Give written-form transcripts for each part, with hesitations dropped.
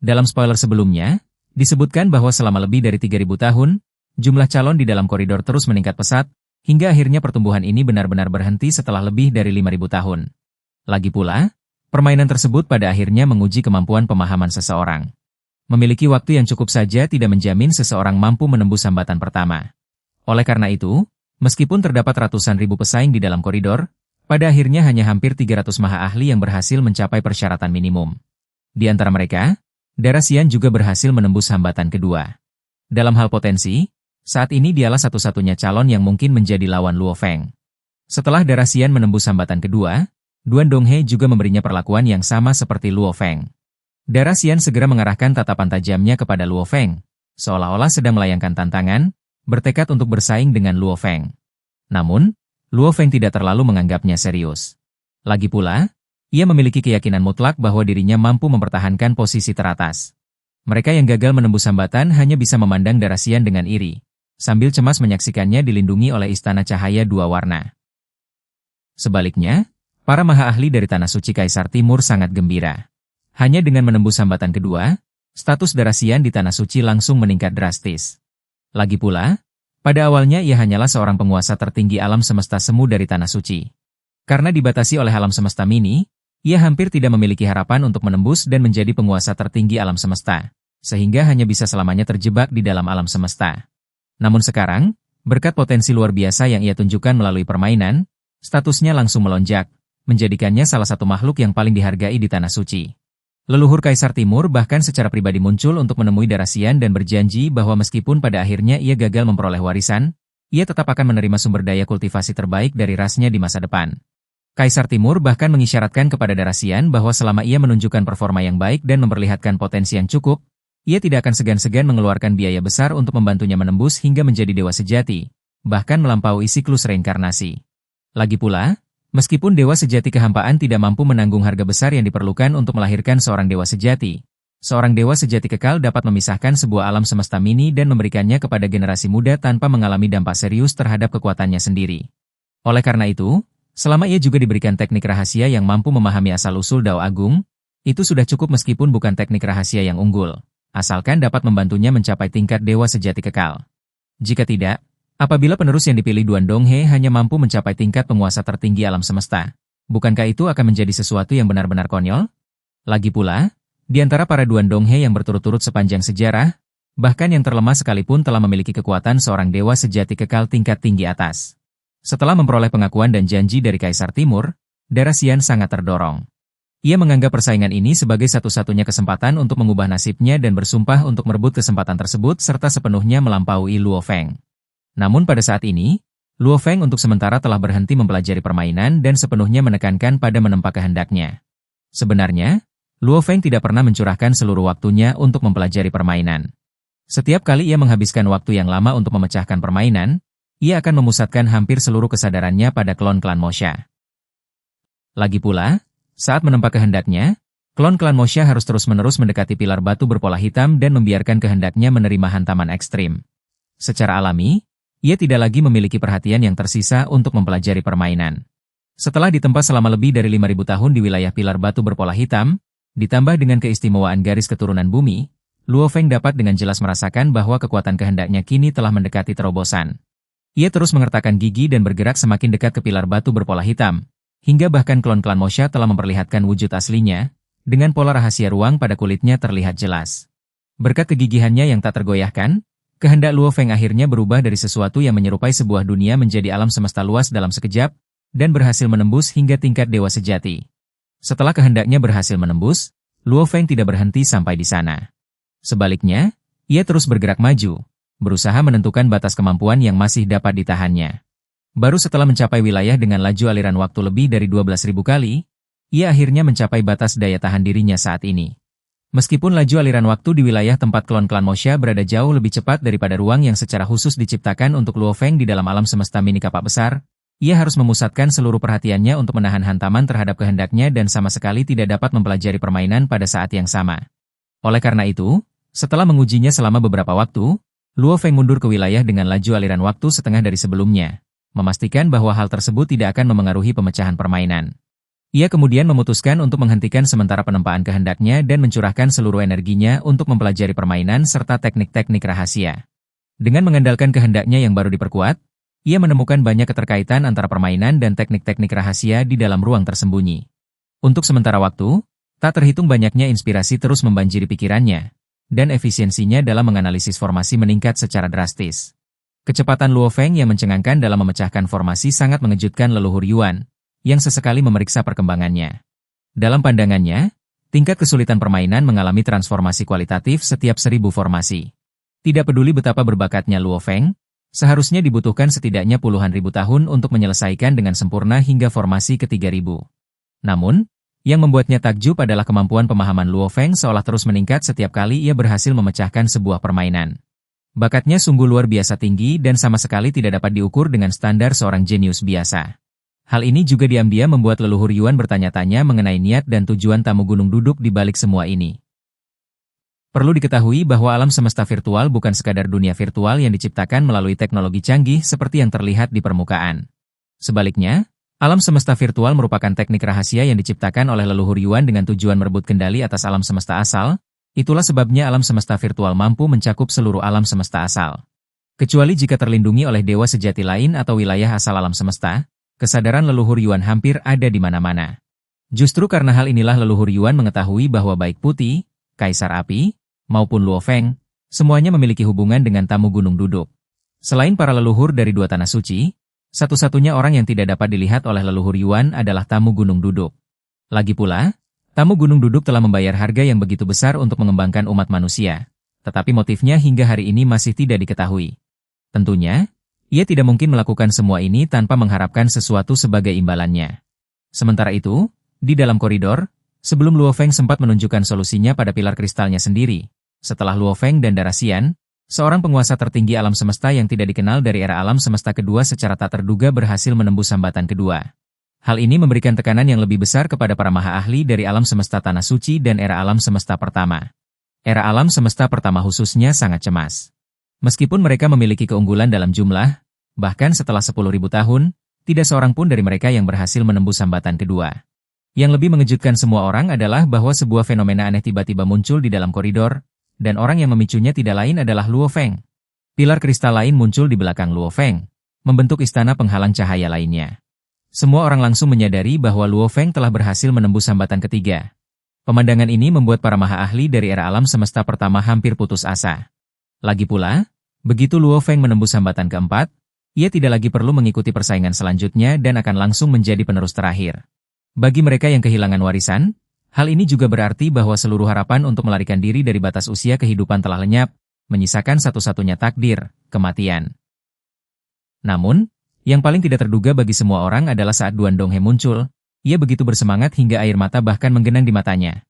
Dalam spoiler sebelumnya, disebutkan bahwa selama lebih dari 3.000 tahun, jumlah calon di dalam koridor terus meningkat pesat, hingga akhirnya pertumbuhan ini benar-benar berhenti setelah lebih dari 5.000 tahun. Lagi pula, permainan tersebut pada akhirnya menguji kemampuan pemahaman seseorang. Memiliki waktu yang cukup saja tidak menjamin seseorang mampu menembus hambatan pertama. Oleh karena itu, meskipun terdapat ratusan ribu pesaing di dalam koridor, pada akhirnya hanya hampir 300 maha ahli yang berhasil mencapai persyaratan minimum. Di antara mereka, Darasian juga berhasil menembus hambatan kedua. Dalam hal potensi, saat ini dialah satu-satunya calon yang mungkin menjadi lawan Luo Feng. Setelah Darasian menembus hambatan kedua, Duan Donghe juga memberinya perlakuan yang sama seperti Luo Feng. Darasian segera mengarahkan tatapan tajamnya kepada Luo Feng, seolah-olah sedang melayangkan tantangan, bertekad untuk bersaing dengan Luo Feng. Namun, Luo Feng tidak terlalu menganggapnya serius. Lagi pula, ia memiliki keyakinan mutlak bahwa dirinya mampu mempertahankan posisi teratas. Mereka yang gagal menembus hambatan hanya bisa memandang Darasian dengan iri, sambil cemas menyaksikannya dilindungi oleh istana cahaya dua warna. Sebaliknya, para maha ahli dari Tanah Suci Kaisar Timur sangat gembira. Hanya dengan menembus hambatan kedua, status Darasian di Tanah Suci langsung meningkat drastis. Lagi pula, pada awalnya ia hanyalah seorang penguasa tertinggi alam semesta semu dari Tanah Suci. Karena dibatasi oleh alam semesta mini, ia hampir tidak memiliki harapan untuk menembus dan menjadi penguasa tertinggi alam semesta, sehingga hanya bisa selamanya terjebak di dalam alam semesta. Namun sekarang, berkat potensi luar biasa yang ia tunjukkan melalui permainan, statusnya langsung melonjak, menjadikannya salah satu makhluk yang paling dihargai di Tanah Suci. Leluhur Kaisar Timur bahkan secara pribadi muncul untuk menemui Darasian dan berjanji bahwa meskipun pada akhirnya ia gagal memperoleh warisan, ia tetap akan menerima sumber daya kultivasi terbaik dari rasnya di masa depan. Kaisar Timur bahkan mengisyaratkan kepada Darasian bahwa selama ia menunjukkan performa yang baik dan memperlihatkan potensi yang cukup, ia tidak akan segan-segan mengeluarkan biaya besar untuk membantunya menembus hingga menjadi dewa sejati, bahkan melampaui siklus reinkarnasi. Lagi pula, meskipun dewa sejati kehampaan tidak mampu menanggung harga besar yang diperlukan untuk melahirkan seorang dewa sejati kekal dapat memisahkan sebuah alam semesta mini dan memberikannya kepada generasi muda tanpa mengalami dampak serius terhadap kekuatannya sendiri. Oleh karena itu, selama ia juga diberikan teknik rahasia yang mampu memahami asal-usul Dao Agung, itu sudah cukup meskipun bukan teknik rahasia yang unggul, asalkan dapat membantunya mencapai tingkat dewa sejati kekal. Jika tidak, apabila penerus yang dipilih Duan Donghe hanya mampu mencapai tingkat penguasa tertinggi alam semesta, bukankah itu akan menjadi sesuatu yang benar-benar konyol? Lagi pula, di antara para Duan Donghe yang berturut-turut sepanjang sejarah, bahkan yang terlemah sekalipun telah memiliki kekuatan seorang dewa sejati kekal tingkat tinggi atas. Setelah memperoleh pengakuan dan janji dari Kaisar Timur, Darasian sangat terdorong. Ia menganggap persaingan ini sebagai satu-satunya kesempatan untuk mengubah nasibnya dan bersumpah untuk merebut kesempatan tersebut serta sepenuhnya melampaui Luo Feng. Namun pada saat ini, Luo Feng untuk sementara telah berhenti mempelajari permainan dan sepenuhnya menekankan pada menempa kehendaknya. Sebenarnya, Luo Feng tidak pernah mencurahkan seluruh waktunya untuk mempelajari permainan. Setiap kali ia menghabiskan waktu yang lama untuk memecahkan permainan, ia akan memusatkan hampir seluruh kesadarannya pada klon klan Mosha. Lagi pula, saat menempa kehendaknya, klon klan Mosha harus terus-menerus mendekati pilar batu berpola hitam dan membiarkan kehendaknya menerima hantaman ekstrim. Secara alami, ia tidak lagi memiliki perhatian yang tersisa untuk mempelajari permainan. Setelah ditempa selama lebih dari 5.000 tahun di wilayah pilar batu berpola hitam, ditambah dengan keistimewaan garis keturunan bumi, Luo Feng dapat dengan jelas merasakan bahwa kekuatan kehendaknya kini telah mendekati terobosan. Ia terus mengertakkan gigi dan bergerak semakin dekat ke pilar batu berpola hitam, hingga bahkan klon klan Mosha telah memperlihatkan wujud aslinya, dengan pola rahasia ruang pada kulitnya terlihat jelas. Berkat kegigihannya yang tak tergoyahkan, kehendak Luo Feng akhirnya berubah dari sesuatu yang menyerupai sebuah dunia menjadi alam semesta luas dalam sekejap, dan berhasil menembus hingga tingkat dewa sejati. Setelah kehendaknya berhasil menembus, Luo Feng tidak berhenti sampai di sana. Sebaliknya, ia terus bergerak maju, berusaha menentukan batas kemampuan yang masih dapat ditahannya. Baru setelah mencapai wilayah dengan laju aliran waktu lebih dari 12.000 kali, ia akhirnya mencapai batas daya tahan dirinya saat ini. Meskipun laju aliran waktu di wilayah tempat klon klan Mosha berada jauh lebih cepat daripada ruang yang secara khusus diciptakan untuk Luo Feng di dalam alam semesta mini kapak besar, ia harus memusatkan seluruh perhatiannya untuk menahan hantaman terhadap kehendaknya dan sama sekali tidak dapat mempelajari permainan pada saat yang sama. Oleh karena itu, setelah mengujinya selama beberapa waktu, Luo Feng mundur ke wilayah dengan laju aliran waktu setengah dari sebelumnya, memastikan bahwa hal tersebut tidak akan memengaruhi pemecahan permainan. Ia kemudian memutuskan untuk menghentikan sementara penempaan kehendaknya dan mencurahkan seluruh energinya untuk mempelajari permainan serta teknik-teknik rahasia. Dengan mengandalkan kehendaknya yang baru diperkuat, ia menemukan banyak keterkaitan antara permainan dan teknik-teknik rahasia di dalam ruang tersembunyi. Untuk sementara waktu, tak terhitung banyaknya inspirasi terus membanjiri pikirannya, dan efisiensinya dalam menganalisis formasi meningkat secara drastis. Kecepatan Luo Feng yang mencengangkan dalam memecahkan formasi sangat mengejutkan leluhur Yuan, yang sesekali memeriksa perkembangannya. Dalam pandangannya, tingkat kesulitan permainan mengalami transformasi kualitatif setiap 1000 formasi. Tidak peduli betapa berbakatnya Luo Feng, seharusnya dibutuhkan setidaknya puluhan ribu tahun untuk menyelesaikan dengan sempurna hingga formasi ke-3000. Namun, yang membuatnya takjub adalah kemampuan pemahaman Luo Feng seolah terus meningkat setiap kali ia berhasil memecahkan sebuah permainan. Bakatnya sungguh luar biasa tinggi dan sama sekali tidak dapat diukur dengan standar seorang jenius biasa. Hal ini juga diam-diam membuat leluhur Yuan bertanya-tanya mengenai niat dan tujuan tamu gunung duduk di balik semua ini. Perlu diketahui bahwa alam semesta virtual bukan sekadar dunia virtual yang diciptakan melalui teknologi canggih seperti yang terlihat di permukaan. Sebaliknya, alam semesta virtual merupakan teknik rahasia yang diciptakan oleh leluhur Yuan dengan tujuan merebut kendali atas alam semesta asal. Itulah sebabnya alam semesta virtual mampu mencakup seluruh alam semesta asal. Kecuali jika terlindungi oleh dewa sejati lain atau wilayah asal alam semesta, kesadaran leluhur Yuan hampir ada di mana-mana. Justru karena hal inilah leluhur Yuan mengetahui bahwa baik Putih, Kaisar Api, maupun Luo Feng, semuanya memiliki hubungan dengan tamu gunung duduk. Selain para leluhur dari dua tanah suci, satu-satunya orang yang tidak dapat dilihat oleh leluhur Yuan adalah tamu gunung duduk. Lagi pula, tamu gunung duduk telah membayar harga yang begitu besar untuk mengembangkan umat manusia, tetapi motifnya hingga hari ini masih tidak diketahui. Tentunya, ia tidak mungkin melakukan semua ini tanpa mengharapkan sesuatu sebagai imbalannya. Sementara itu, di dalam koridor, sebelum Luo Feng sempat menunjukkan solusinya pada pilar kristalnya sendiri, setelah Luo Feng dan Darasian, seorang penguasa tertinggi alam semesta yang tidak dikenal dari era alam semesta kedua secara tak terduga berhasil menembus hambatan kedua. Hal ini memberikan tekanan yang lebih besar kepada para maha ahli dari alam semesta tanah suci dan era alam semesta pertama. Era alam semesta pertama khususnya sangat cemas. Meskipun mereka memiliki keunggulan dalam jumlah, bahkan setelah 10.000 tahun, tidak seorang pun dari mereka yang berhasil menembus hambatan kedua. Yang lebih mengejutkan semua orang adalah bahwa sebuah fenomena aneh tiba-tiba muncul di dalam koridor, dan orang yang memicunya tidak lain adalah Luo Feng. Pilar kristal lain muncul di belakang Luo Feng, membentuk istana penghalang cahaya lainnya. Semua orang langsung menyadari bahwa Luo Feng telah berhasil menembus hambatan ketiga. Pemandangan ini membuat para maha ahli dari era alam semesta pertama hampir putus asa. Lagi pula, begitu Luo Feng menembus hambatan keempat, ia tidak lagi perlu mengikuti persaingan selanjutnya dan akan langsung menjadi penerus terakhir. Bagi mereka yang kehilangan warisan, hal ini juga berarti bahwa seluruh harapan untuk melarikan diri dari batas usia kehidupan telah lenyap, menyisakan satu-satunya takdir, kematian. Namun, yang paling tidak terduga bagi semua orang adalah saat Duan Donghe muncul, ia begitu bersemangat hingga air mata bahkan menggenang di matanya.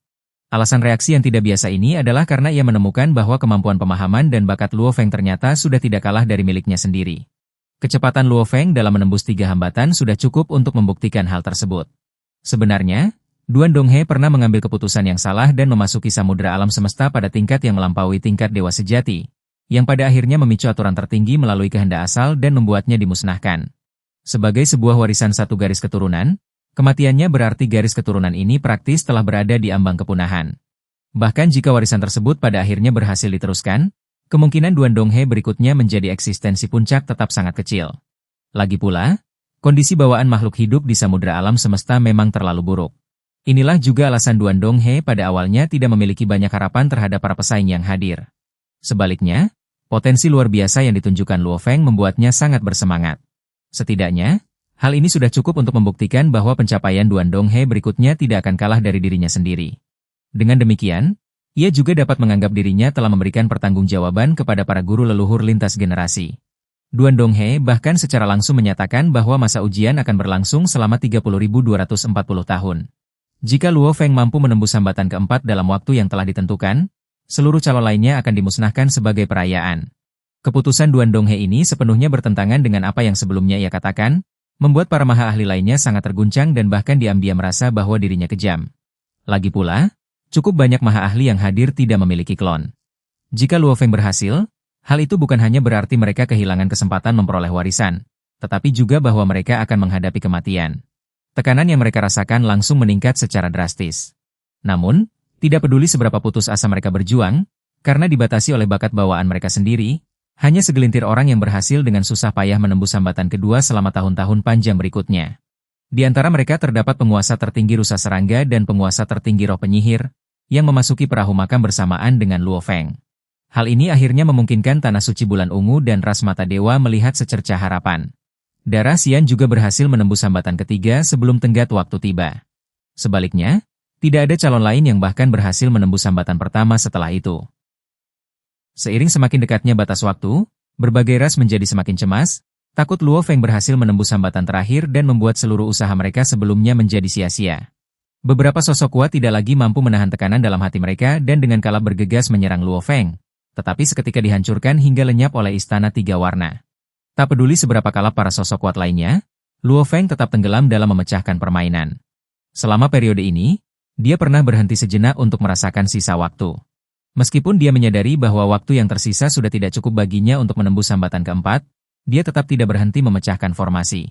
Alasan reaksi yang tidak biasa ini adalah karena ia menemukan bahwa kemampuan pemahaman dan bakat Luo Feng ternyata sudah tidak kalah dari miliknya sendiri. Kecepatan Luo Feng dalam menembus 3 hambatan sudah cukup untuk membuktikan hal tersebut. Sebenarnya, Duan Donghe pernah mengambil keputusan yang salah dan memasuki samudera alam semesta pada tingkat yang melampaui tingkat dewa sejati, yang pada akhirnya memicu aturan tertinggi melalui kehendak asal dan membuatnya dimusnahkan. Sebagai sebuah warisan satu garis keturunan, kematiannya berarti garis keturunan ini praktis telah berada di ambang kepunahan. Bahkan jika warisan tersebut pada akhirnya berhasil diteruskan, kemungkinan Duan Donghe berikutnya menjadi eksistensi puncak tetap sangat kecil. Lagi pula, kondisi bawaan makhluk hidup di samudera alam semesta memang terlalu buruk. Inilah juga alasan Duan Donghe pada awalnya tidak memiliki banyak harapan terhadap para pesaing yang hadir. Sebaliknya, potensi luar biasa yang ditunjukkan Luo Feng membuatnya sangat bersemangat. Setidaknya, hal ini sudah cukup untuk membuktikan bahwa pencapaian Duan Donghe berikutnya tidak akan kalah dari dirinya sendiri. Dengan demikian, ia juga dapat menganggap dirinya telah memberikan pertanggungjawaban kepada para guru leluhur lintas generasi. Duan Donghe bahkan secara langsung menyatakan bahwa masa ujian akan berlangsung selama 30.240 tahun. Jika Luo Feng mampu menembus hambatan keempat dalam waktu yang telah ditentukan, seluruh calon lainnya akan dimusnahkan sebagai perayaan. Keputusan Duan Donghe ini sepenuhnya bertentangan dengan apa yang sebelumnya ia katakan, membuat para maha ahli lainnya sangat terguncang dan bahkan diam-diam merasa bahwa dirinya kejam. Lagi pula, cukup banyak maha ahli yang hadir tidak memiliki klon. Jika Luo Feng berhasil, hal itu bukan hanya berarti mereka kehilangan kesempatan memperoleh warisan, tetapi juga bahwa mereka akan menghadapi kematian. Tekanan yang mereka rasakan langsung meningkat secara drastis. Namun, tidak peduli seberapa putus asa mereka berjuang, karena dibatasi oleh bakat bawaan mereka sendiri, hanya segelintir orang yang berhasil dengan susah payah menembus hambatan kedua selama tahun-tahun panjang berikutnya. Di antara mereka terdapat penguasa tertinggi rusa serangga dan penguasa tertinggi roh penyihir, yang memasuki perahu makam bersamaan dengan Luo Feng. Hal ini akhirnya memungkinkan Tanah Suci Bulan Ungu dan Ras Mata Dewa melihat secercah harapan. Darah Xian juga berhasil menembus hambatan ketiga sebelum tenggat waktu tiba. Sebaliknya, tidak ada calon lain yang bahkan berhasil menembus hambatan pertama setelah itu. Seiring semakin dekatnya batas waktu, berbagai ras menjadi semakin cemas, takut Luo Feng berhasil menembus hambatan terakhir dan membuat seluruh usaha mereka sebelumnya menjadi sia-sia. Beberapa sosok kuat tidak lagi mampu menahan tekanan dalam hati mereka dan dengan kalap bergegas menyerang Luo Feng, tetapi seketika dihancurkan hingga lenyap oleh Istana Tiga Warna. Tak peduli seberapa kalap para sosok kuat lainnya, Luo Feng tetap tenggelam dalam memecahkan permainan. Selama periode ini, dia pernah berhenti sejenak untuk merasakan sisa waktu. Meskipun dia menyadari bahwa waktu yang tersisa sudah tidak cukup baginya untuk menembus hambatan keempat, dia tetap tidak berhenti memecahkan formasi.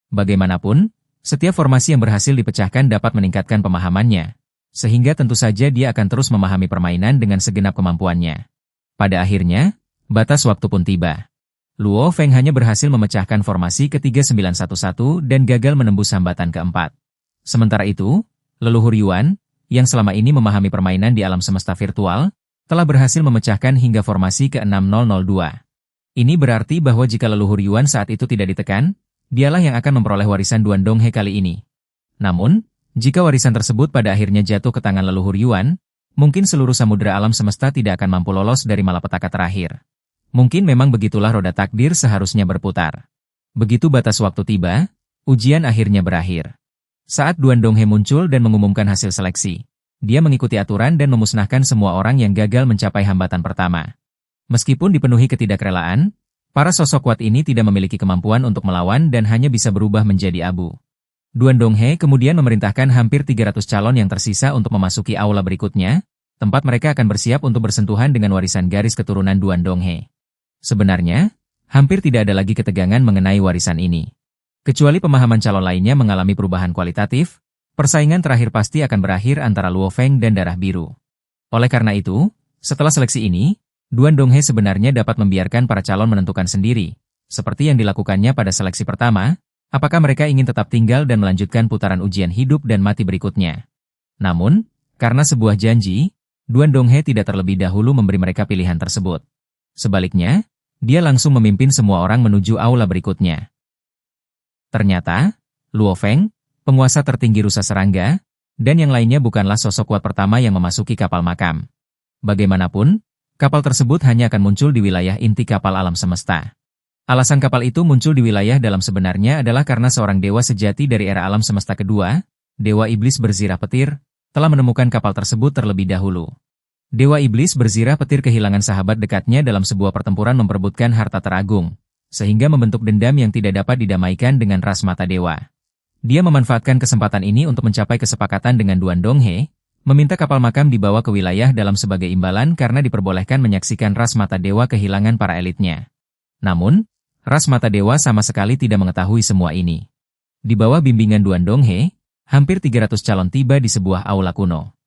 Bagaimanapun, setiap formasi yang berhasil dipecahkan dapat meningkatkan pemahamannya, sehingga tentu saja dia akan terus memahami permainan dengan segenap kemampuannya. Pada akhirnya, batas waktu pun tiba. Luo Feng hanya berhasil memecahkan formasi ke-3911 dan gagal menembus hambatan keempat. Sementara itu, leluhur Yuan, yang selama ini memahami permainan di alam semesta virtual, telah berhasil memecahkan hingga formasi ke-6002. Ini berarti bahwa jika leluhur Yuan saat itu tidak ditekan, dialah yang akan memperoleh warisan Duan Donghe kali ini. Namun, jika warisan tersebut pada akhirnya jatuh ke tangan leluhur Yuan, mungkin seluruh samudera alam semesta tidak akan mampu lolos dari malapetaka terakhir. Mungkin memang begitulah roda takdir seharusnya berputar. Begitu batas waktu tiba, ujian akhirnya berakhir. Saat Duan Donghe muncul dan mengumumkan hasil seleksi, dia mengikuti aturan dan memusnahkan semua orang yang gagal mencapai hambatan pertama. Meskipun dipenuhi ketidakrelaan, para sosok kuat ini tidak memiliki kemampuan untuk melawan dan hanya bisa berubah menjadi abu. Duan Donghe kemudian memerintahkan hampir 300 calon yang tersisa untuk memasuki aula berikutnya, tempat mereka akan bersiap untuk bersentuhan dengan warisan garis keturunan Duan Donghe. Sebenarnya, hampir tidak ada lagi ketegangan mengenai warisan ini. Kecuali pemahaman calon lainnya mengalami perubahan kualitatif, persaingan terakhir pasti akan berakhir antara Luo Feng dan Darah Biru. Oleh karena itu, setelah seleksi ini, Duan Donghe sebenarnya dapat membiarkan para calon menentukan sendiri, seperti yang dilakukannya pada seleksi pertama, apakah mereka ingin tetap tinggal dan melanjutkan putaran ujian hidup dan mati berikutnya. Namun, karena sebuah janji, Duan Donghe tidak terlebih dahulu memberi mereka pilihan tersebut. Sebaliknya, dia langsung memimpin semua orang menuju aula berikutnya. Ternyata, Luo Feng, penguasa tertinggi rusa serangga, dan yang lainnya bukanlah sosok kuat pertama yang memasuki kapal makam. Bagaimanapun, kapal tersebut hanya akan muncul di wilayah inti kapal alam semesta. Alasan kapal itu muncul di wilayah dalam sebenarnya adalah karena seorang dewa sejati dari era alam semesta kedua, Dewa Iblis Berzirah Petir, telah menemukan kapal tersebut terlebih dahulu. Dewa Iblis Berzirah Petir kehilangan sahabat dekatnya dalam sebuah pertempuran memperebutkan harta teragung, sehingga membentuk dendam yang tidak dapat didamaikan dengan Ras Mata Dewa. Dia memanfaatkan kesempatan ini untuk mencapai kesepakatan dengan Duan Donghe, meminta kapal makam dibawa ke wilayah dalam sebagai imbalan karena diperbolehkan menyaksikan Ras Mata Dewa kehilangan para elitnya. Namun, Ras Mata Dewa sama sekali tidak mengetahui semua ini. Di bawah bimbingan Duan Donghe, hampir 300 calon tiba di sebuah aula kuno.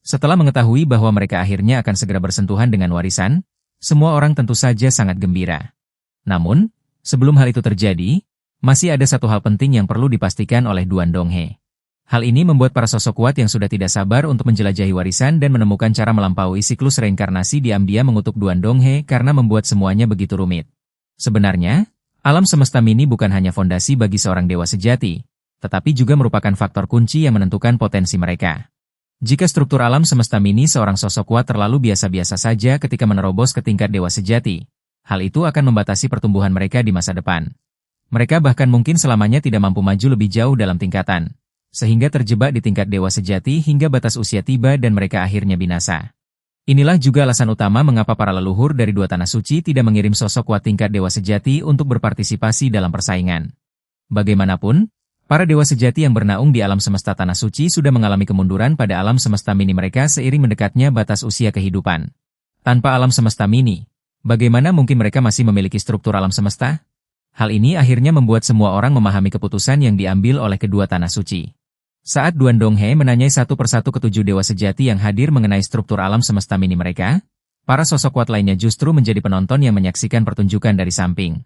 Setelah mengetahui bahwa mereka akhirnya akan segera bersentuhan dengan warisan, semua orang tentu saja sangat gembira. Namun, sebelum hal itu terjadi, masih ada satu hal penting yang perlu dipastikan oleh Duan Donghe. Hal ini membuat para sosok kuat yang sudah tidak sabar untuk menjelajahi warisan dan menemukan cara melampaui siklus reinkarnasi diam-diam mengutuk Duan Donghe karena membuat semuanya begitu rumit. Sebenarnya, alam semesta mini bukan hanya fondasi bagi seorang dewa sejati, tetapi juga merupakan faktor kunci yang menentukan potensi mereka. Jika struktur alam semesta mini seorang sosok kuat terlalu biasa-biasa saja ketika menerobos ke tingkat dewa sejati, hal itu akan membatasi pertumbuhan mereka di masa depan. Mereka bahkan mungkin selamanya tidak mampu maju lebih jauh dalam tingkatan, sehingga terjebak di tingkat dewa sejati hingga batas usia tiba dan mereka akhirnya binasa. Inilah juga alasan utama mengapa para leluhur dari dua tanah suci tidak mengirim sosok kuat tingkat dewa sejati untuk berpartisipasi dalam persaingan. Bagaimanapun, para dewa sejati yang bernaung di alam semesta tanah suci sudah mengalami kemunduran pada alam semesta mini mereka seiring mendekatnya batas usia kehidupan. Tanpa alam semesta mini, bagaimana mungkin mereka masih memiliki struktur alam semesta? Hal ini akhirnya membuat semua orang memahami keputusan yang diambil oleh kedua tanah suci. Saat Duan Donghe menanyai satu persatu ketujuh dewa sejati yang hadir mengenai struktur alam semesta mini mereka, para sosok kuat lainnya justru menjadi penonton yang menyaksikan pertunjukan dari samping.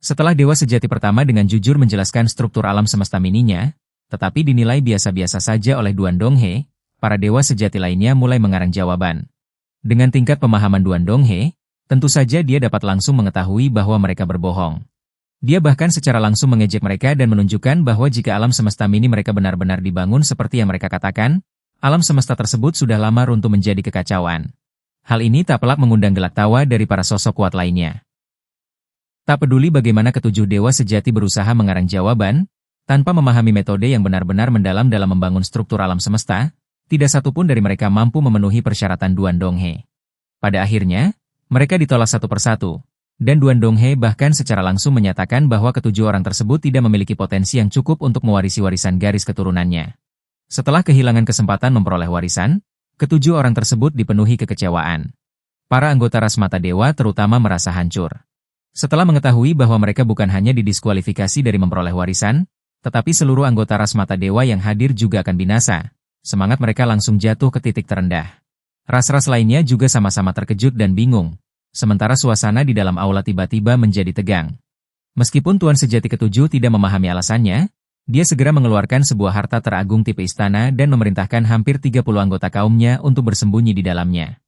Setelah dewa sejati pertama dengan jujur menjelaskan struktur alam semesta mininya, tetapi dinilai biasa-biasa saja oleh Duan Donghe, para dewa sejati lainnya mulai mengarang jawaban. Dengan tingkat pemahaman Duan Donghe, tentu saja dia dapat langsung mengetahui bahwa mereka berbohong. Dia bahkan secara langsung mengejek mereka dan menunjukkan bahwa jika alam semesta mini mereka benar-benar dibangun seperti yang mereka katakan, alam semesta tersebut sudah lama runtuh menjadi kekacauan. Hal ini tak pelak mengundang gelak tawa dari para sosok kuat lainnya. Tak peduli bagaimana ketujuh dewa sejati berusaha mengarang jawaban, tanpa memahami metode yang benar-benar mendalam dalam membangun struktur alam semesta, tidak satupun dari mereka mampu memenuhi persyaratan Duan Donghe. Pada akhirnya, mereka ditolak satu persatu. Dan Duan Donghe bahkan secara langsung menyatakan bahwa ketujuh orang tersebut tidak memiliki potensi yang cukup untuk mewarisi warisan garis keturunannya. Setelah kehilangan kesempatan memperoleh warisan, ketujuh orang tersebut dipenuhi kekecewaan. Para anggota ras mata dewa terutama merasa hancur. Setelah mengetahui bahwa mereka bukan hanya didiskualifikasi dari memperoleh warisan, tetapi seluruh anggota ras mata dewa yang hadir juga akan binasa, semangat mereka langsung jatuh ke titik terendah. Ras-ras lainnya juga sama-sama terkejut dan bingung. Sementara suasana di dalam aula tiba-tiba menjadi tegang. Meskipun Tuan Sejati ketujuh tidak memahami alasannya, dia segera mengeluarkan sebuah harta teragung tipe istana dan memerintahkan hampir 30 anggota kaumnya untuk bersembunyi di dalamnya.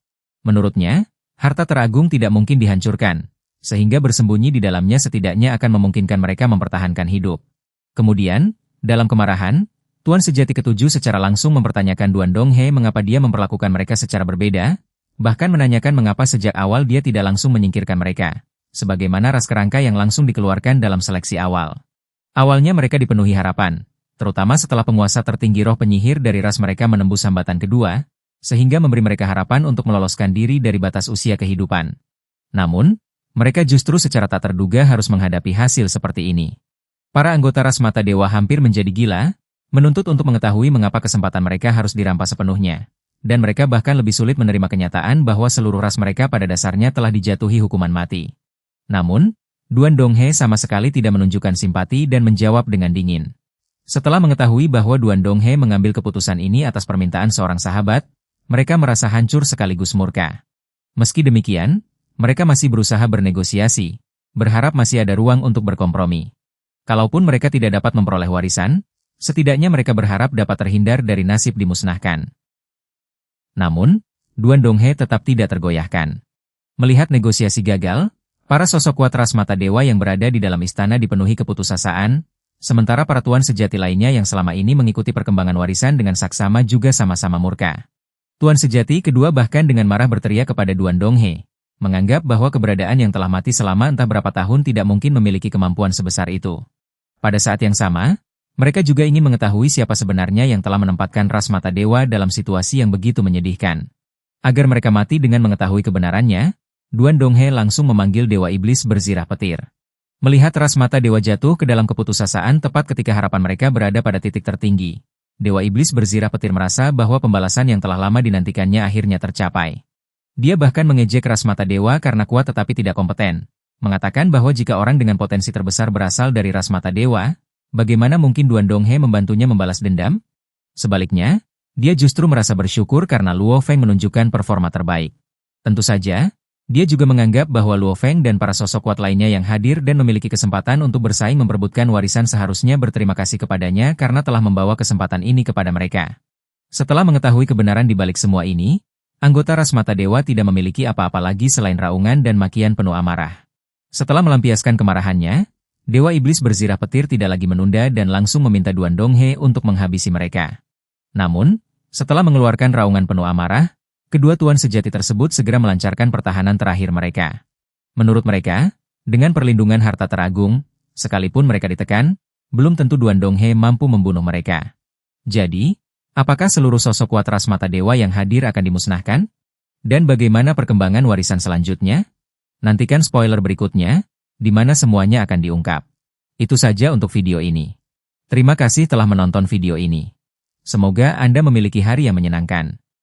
Menurutnya, harta teragung tidak mungkin dihancurkan, sehingga bersembunyi di dalamnya setidaknya akan memungkinkan mereka mempertahankan hidup. Kemudian, dalam kemarahan, Tuan Sejati ketujuh secara langsung mempertanyakan Duan Donghe mengapa dia memperlakukan mereka secara berbeda, bahkan menanyakan mengapa sejak awal dia tidak langsung menyingkirkan mereka, sebagaimana ras kerangka yang langsung dikeluarkan dalam seleksi awal. Awalnya mereka dipenuhi harapan, terutama setelah penguasa tertinggi roh penyihir dari ras mereka menembus hambatan kedua, sehingga memberi mereka harapan untuk meloloskan diri dari batas usia kehidupan. Namun, mereka justru secara tak terduga harus menghadapi hasil seperti ini. Para anggota ras mata dewa hampir menjadi gila, menuntut untuk mengetahui mengapa kesempatan mereka harus dirampas sepenuhnya. Dan mereka bahkan lebih sulit menerima kenyataan bahwa seluruh ras mereka pada dasarnya telah dijatuhi hukuman mati. Namun, Duan Donghe sama sekali tidak menunjukkan simpati dan menjawab dengan dingin. Setelah mengetahui bahwa Duan Donghe mengambil keputusan ini atas permintaan seorang sahabat, mereka merasa hancur sekaligus murka. Meski demikian, mereka masih berusaha bernegosiasi, berharap masih ada ruang untuk berkompromi. Kalaupun mereka tidak dapat memperoleh warisan, setidaknya mereka berharap dapat terhindar dari nasib dimusnahkan. Namun, Duan Donghe tetap tidak tergoyahkan. Melihat negosiasi gagal, para sosok kuat ras mata dewa yang berada di dalam istana dipenuhi keputusasaan, sementara para tuan sejati lainnya yang selama ini mengikuti perkembangan warisan dengan saksama juga sama-sama murka. Tuan sejati kedua bahkan dengan marah berteriak kepada Duan Donghe, menganggap bahwa keberadaan yang telah mati selama entah berapa tahun tidak mungkin memiliki kemampuan sebesar itu. Pada saat yang sama, mereka juga ingin mengetahui siapa sebenarnya yang telah menempatkan ras mata dewa dalam situasi yang begitu menyedihkan. Agar mereka mati dengan mengetahui kebenarannya, Duan Donghe langsung memanggil Dewa Iblis berzirah petir. Melihat ras mata dewa jatuh ke dalam keputusasaan tepat ketika harapan mereka berada pada titik tertinggi, Dewa Iblis berzirah petir merasa bahwa pembalasan yang telah lama dinantikannya akhirnya tercapai. Dia bahkan mengejek ras mata dewa karena kuat tetapi tidak kompeten, mengatakan bahwa jika orang dengan potensi terbesar berasal dari ras mata dewa, bagaimana mungkin Duan Donghe membantunya membalas dendam? Sebaliknya, dia justru merasa bersyukur karena Luo Feng menunjukkan performa terbaik. Tentu saja, dia juga menganggap bahwa Luo Feng dan para sosok kuat lainnya yang hadir dan memiliki kesempatan untuk bersaing memperebutkan warisan seharusnya berterima kasih kepadanya karena telah membawa kesempatan ini kepada mereka. Setelah mengetahui kebenaran di balik semua ini, anggota ras mata dewa tidak memiliki apa-apa lagi selain raungan dan makian penuh amarah. Setelah melampiaskan kemarahannya, Dewa Iblis berzirah petir tidak lagi menunda dan langsung meminta Duan Donghe untuk menghabisi mereka. Namun, setelah mengeluarkan raungan penuh amarah, kedua tuan sejati tersebut segera melancarkan pertahanan terakhir mereka. Menurut mereka, dengan perlindungan harta teragung, sekalipun mereka ditekan, belum tentu Duan Donghe mampu membunuh mereka. Jadi, apakah seluruh sosok kuat ras mata dewa yang hadir akan dimusnahkan? Dan bagaimana perkembangan warisan selanjutnya? Nantikan spoiler berikutnya, di mana semuanya akan diungkap. Itu saja untuk video ini. Terima kasih telah menonton video ini. Semoga Anda memiliki hari yang menyenangkan.